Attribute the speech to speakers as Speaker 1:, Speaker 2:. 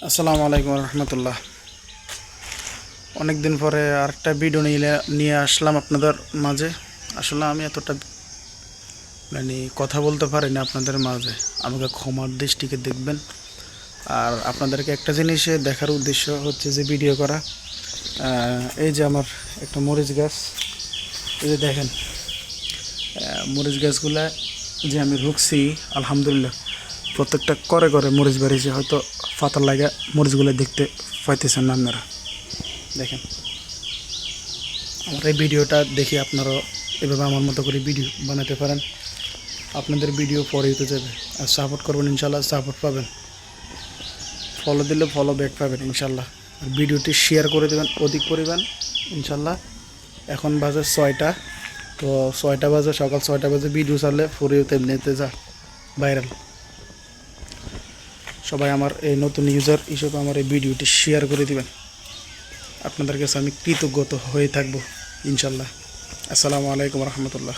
Speaker 1: আসসালামু আলাইকুম রহমতুল্লাহ। অনেক দিন পরে আরেকটা ভিডিও নিয়ে আসলাম আপনাদের মাঝে। আসলে আমি এতটা কথা বলতে পারি না আপনাদের মাঝে, আমাকে ক্ষমার দৃষ্টিকে দেখবেন। আর আপনাদেরকে একটা জিনিসে দেখার উদ্দেশ্য হচ্ছে যে ভিডিও করা। এই যে আমার একটা মরিচ গাছ, এই যে দেখেন মরিচ গাছগুলা যে আমি রুখছি, আলহামদুলিল্লাহ প্রত্যেকটা করে করে মরিচ বেরিয়েছে। হয়তো পাতার লাগা মরিচগুলো দেখতে পাইতেছেন না আপনারা। দেখেন আমার এই ভিডিওটা দেখে আপনারাও এভাবে আমার মতো করে ভিডিও বানাতে পারেন। আপনাদের ভিডিও পরে হতে যাবে। আর সাপোর্ট করবেন, ইনশাল্লাহ সাপোর্ট পাবেন। ফলো দিলে ফলো ব্যাক পাবেন ইনশাল্লাহ। আর ভিডিওটি শেয়ার করে দেবেন অধিক পরিমাণ ইনশাল্লাহ। এখন বাজে 6টা, তো 6টা বাজে, সকাল 6টা বাজে ভিডিও ছাড়লে ফরিও তেমনিতে যা ভাইরাল। সবাই আমার এই নতুন ইউজার হিসেবে আমার এই ভিডিওটি শেয়ার করে দিবেন। আপনাদের কাছে আমি কৃতজ্ঞ হয়ে থাকবো ইনশাল্লাহ। আসসালামু আলাইকুম রহমতুল্লাহ।